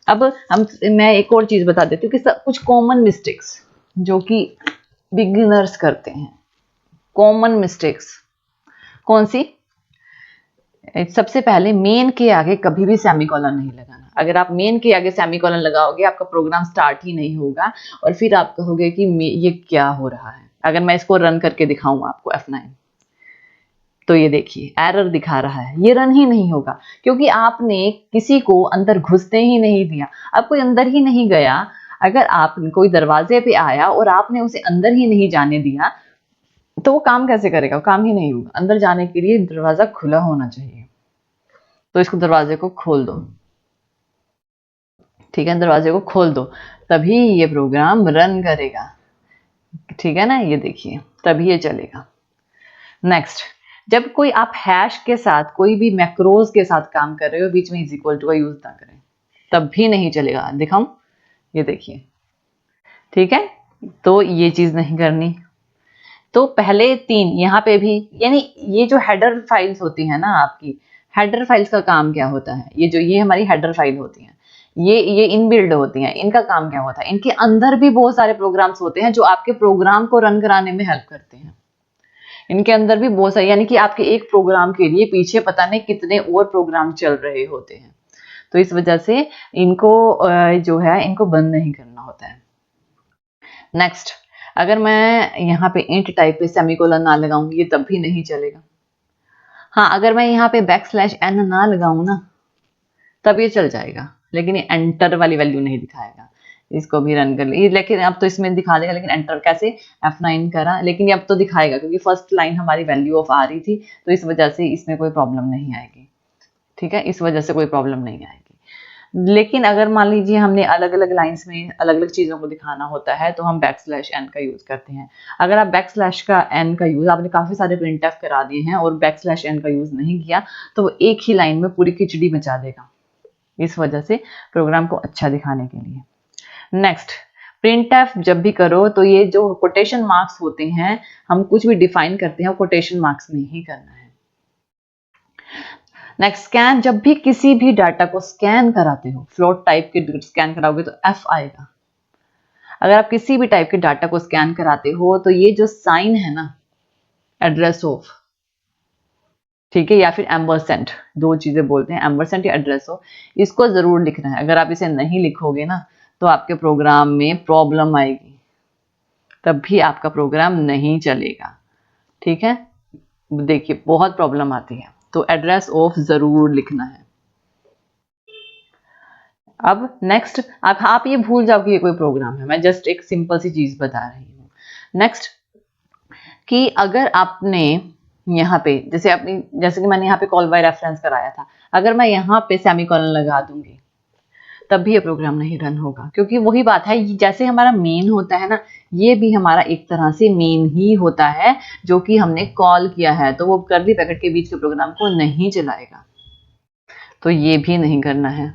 अब मैं एक और चीज बता देती हूँ कि कुछ कॉमन मिस्टेक्स जो कि बिगिनर्स करते हैं। कॉमन मिस्टेक्स कौन सी? सबसे पहले मेन के आगे कभी भी सेमीकोलन नहीं लगाना। अगर आप मेन के आगे सेमीकोलन लगाओगे आपका प्रोग्राम स्टार्ट ही नहीं होगा और फिर आप कहोगे कि ये क्या हो रहा है। अगर मैं इसको रन करके दिखाऊं आपको F9, तो ये देखिए एरर दिखा रहा है, ये रन ही नहीं होगा क्योंकि आपने किसी को अंदर घुसने ही नहीं दिया। अब कोई अंदर ही नहीं गया, अगर आप कोई दरवाजे पे आया और आपने उसे अंदर ही नहीं जाने दिया तो वो काम कैसे करेगा? वो काम ही नहीं होगा। अंदर जाने के लिए दरवाजा खुला होना चाहिए। तो इसको दरवाजे को खोल दो, ठीक है, दरवाजे को खोल दो, तभी ये प्रोग्राम रन करेगा, ठीक है ना। ये देखिए तभी ये चलेगा। नेक्स्ट, जब कोई आप हैश के साथ कोई भी मैक्रोज के साथ काम कर रहे हो, बीच में इज इक्वल टू का यूज ना करें, तब भी नहीं चलेगा। दिखाऊं? ये देखिए, ठीक है, तो ये चीज नहीं करनी। तो पहले 3 यहाँ पे भी, यानी ये जो हेडर फाइल्स होती है ना आपकी, हेडर फाइल्स का काम क्या होता है? ये हमारी हेडर फाइल होती हैं, ये इनबिल्ड होती हैं। इनका काम क्या होता है? इनके अंदर भी बहुत सारे प्रोग्राम्स होते हैं जो आपके प्रोग्राम को रन कराने में हेल्प करते हैं। इनके अंदर भी बहुत सारे, यानी कि आपके एक प्रोग्राम के लिए पीछे पता नहीं कितने और प्रोग्राम चल रहे होते हैं। तो इस वजह से इनको जो है इनको बंद नहीं करना होता है। नेक्स्ट, अगर मैं यहाँ पे इंट टाइप पे सेमीकोलन ना लगाऊं, ये तब भी नहीं चलेगा। हाँ, अगर मैं यहाँ पे \n ना लगाऊं ना, तब ये चल जाएगा, लेकिन ये एंटर वाली वैल्यू नहीं दिखाएगा। इसको भी रन कर ली, लेकिन अब तो इसमें दिखा देगा, लेकिन एंटर कैसे? F9 करा, लेकिन ये अब तो दिखाएगा क्योंकि फर्स्ट लाइन हमारी वैल्यू ऑफ आ रही थी, तो इस वजह से इसमें कोई प्रॉब्लम नहीं आएगी, ठीक है, इस वजह से कोई प्रॉब्लम नहीं आएगी। लेकिन अगर मान लीजिए हमने अलग अलग लाइंस में अलग अलग चीज़ों को दिखाना होता है तो हम \n का यूज़ करते हैं। अगर आप \n का यूज़, आपने काफ़ी सारे printf करा दिए हैं और \n का यूज़ नहीं किया, तो वो एक ही लाइन में पूरी खिचड़ी मचा देगा, इस वजह से प्रोग्राम को अच्छा दिखाने के लिए। नेक्स्ट, printf जब भी करो तो ये जो कोटेशन मार्क्स होते हैं, हम कुछ भी डिफाइन करते हैं वो कोटेशन मार्क्स में ही करना है। नेक्स्ट, स्कैन, जब भी किसी भी डाटा को स्कैन कराते हो, फ्लोट टाइप के स्कैन कराओगे तो F आएगा। अगर आप किसी भी टाइप के डाटा को स्कैन कराते हो तो ये जो साइन है ना, एड्रेस ऑफ, ठीक है, या फिर एम्बरसेंट, 2 चीजें बोलते हैं, एम्बरसेंट या एड्रेस ऑफ, इसको जरूर लिखना है। अगर आप इसे नहीं लिखोगे ना तो आपके प्रोग्राम में प्रॉब्लम आएगी, तब भी आपका प्रोग्राम नहीं चलेगा, ठीक है। देखिए बहुत प्रॉब्लम आती है, तो एड्रेस ऑफ जरूर लिखना है। अब नेक्स्ट, अब आप ये भूल जाओ कि ये कोई प्रोग्राम है, मैं जस्ट एक सिंपल सी चीज बता रही हूँ। नेक्स्ट, कि अगर आपने यहाँ पे जैसे कि मैंने यहाँ पे कॉल बाय रेफरेंस कराया था, अगर मैं यहाँ पे सेमीकोलन लगा दूंगी तब भी ये प्रोग्राम नहीं रन होगा, क्योंकि वही बात है, जैसे हमारा मेन होता है ना, ये भी हमारा एक तरह से मेन ही होता है जो कि हमने कॉल किया है, तो वो कर्ली ब्रैकेट के बीच के प्रोग्राम को नहीं चलाएगा, तो ये भी नहीं करना है।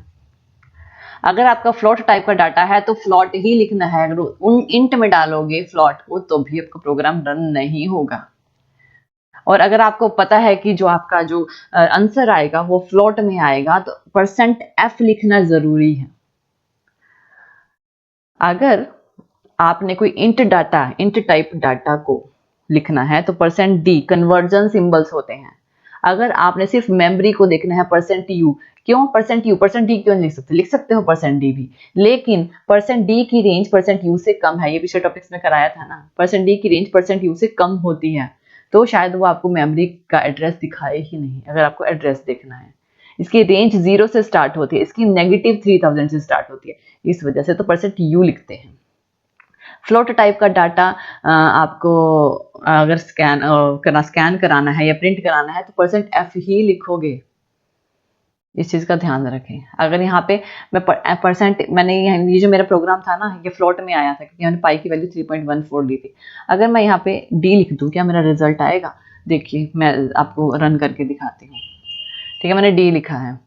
अगर आपका फ्लोट टाइप का डाटा है तो फ्लोट ही लिखना है। अगर उन इंट में डालोगे फ्लोट को तो भी आपका प्रोग्राम रन नहीं होगा। और अगर आपको पता है कि जो आपका जो आंसर आएगा वो फ्लोट में आएगा तो %f लिखना जरूरी है। अगर आपने कोई इंट टाइप डाटा को लिखना है तो %d कन्वर्जन सिंबल्स होते हैं। अगर आपने सिर्फ मेमोरी को देखना है %u, क्यों %d क्यों लिख सकते हो %d भी, लेकिन %d की रेंज %u से कम है। ये पिछले टॉपिक्स में कराया था ना, %d की रेंज %u से कम होती है, तो शायद वो आपको मेमोरी का एड्रेस दिखाए ही नहीं। अगर आपको एड्रेस देखना है, इसकी रेंज 0 से स्टार्ट होती है, इसकी -3000 से स्टार्ट होती है, इस वजह से तो %u लिखते हैं। फ्लोट टाइप का डाटा आपको अगर स्कैन कराना है या प्रिंट कराना है तो %f ही लिखोगे, इस चीज का ध्यान रखें। अगर यहाँ पे मैंने ये जो मेरा प्रोग्राम था ना, ये फ्लोट में आया था क्योंकि मैंने पाई की वैल्यू 3.14 ली थी। अगर मैं यहाँ पे d लिख दूं, क्या मेरा रिजल्ट आएगा? देखिए मैं आपको रन करके दिखाती हूँ, ठीक है, मैंने d लिखा है,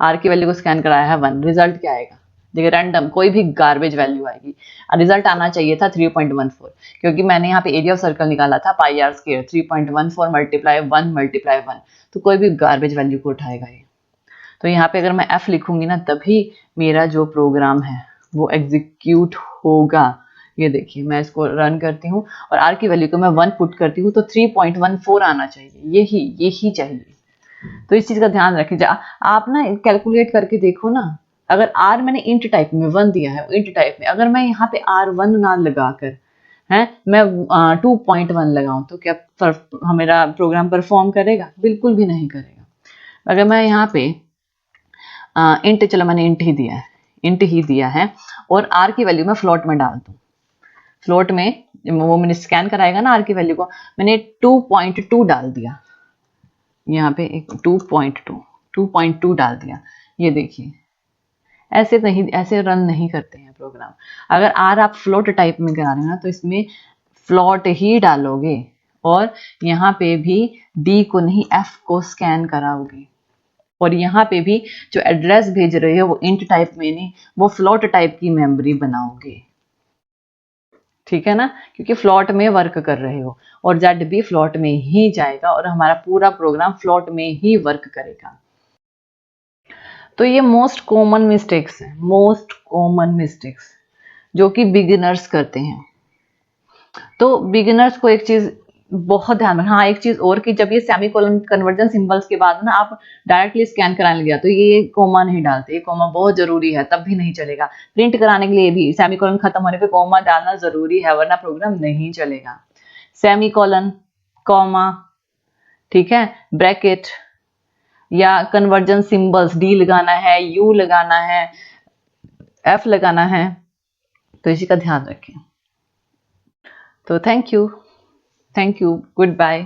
r की वैल्यू को स्कैन कराया है 1, रिजल्ट क्या आएगा? देखिए रैंडम कोई भी गार्बेज वैल्यू आएगी। रिजल्ट आना चाहिए था 3.14, क्योंकि मैंने यहाँ पे एरिया ऑफ सर्कल निकाला था πr², 3.14 × 1 × 1, तो कोई भी गार्बेज वैल्यू को उठाएगा ये। तो यहाँ पे अगर मैं F लिखूंगी ना तभी मेरा जो प्रोग्राम है वो एग्जीक्यूट होगा। ये देखिए मैं इसको रन करती हूँ और R की वैल्यू को मैं 1 पुट करती हूँ तो 3.14 आना चाहिए, यही चाहिए। तो इस चीज का ध्यान रखिए। आप ना कैलकुलेट करके देखो ना, अगर R मैंने इंट टाइप में 1 दिया है, इंट टाइप में अगर मैं यहाँ पे R1 ना लगाकर मैं 2.1 लगाऊं तो क्या मेरा प्रोग्राम परफॉर्म करेगा? बिल्कुल भी नहीं करेगा। अगर मैं यहाँ पे इंट, चलो मैंने इंट ही दिया है और R की वैल्यू मैं फ्लोट में डाल दूं, फ्लोट में वो मैंने स्कैन कराएगा ना R की वैल्यू को, मैंने 2.2 डाल दिया, यहाँ पे एक 2.2 डाल दिया। ये देखिए ऐसे रन नहीं करते हैं प्रोग्राम। अगर R आप फ्लोट टाइप में करा रहे हैं ना तो इसमें फ्लोट ही डालोगे और यहाँ पे भी D को नहीं F को स्कैन कराओगे और यहाँ पे भी जो एड्रेस भेज रहे हो वो इंट टाइप में नहीं, वो फ्लोट टाइप की मेमोरी बनाओगे। ठीक है ना, क्योंकि फ्लोट में वर्क कर रहे हो और जेड भी फ्लोट में ही जाएगा और हमारा पूरा प्रोग्राम फ्लोट में ही वर्क करेगा। तो ये मोस्ट कॉमन मिस्टेक्स है, मोस्ट कॉमन मिस्टेक्स जो कि बिगिनर्स करते हैं। तो बिगिनर्स को एक चीज बहुत ध्यान रखना। हाँ, एक चीज और कि जब ये सेमीकोलन कन्वर्जन सिंबल्स के बाद ना आप डायरेक्टली स्कैन कराने लग जाते हो, ये कोमा नहीं डालते, ये कोमा बहुत जरूरी है, तब भी नहीं चलेगा। प्रिंट कराने के लिए भी सेमीकोलन खत्म होने पे कोमा डालना जरूरी है, वरना प्रोग्राम नहीं चलेगा। सेमीकोलन, कॉमा, ठीक है, ब्रैकेट या कन्वर्जन सिंबल्स, डी लगाना है, यू लगाना है, एफ लगाना है, तो इसी का ध्यान रखें। तो थैंक यू, गुड बाय।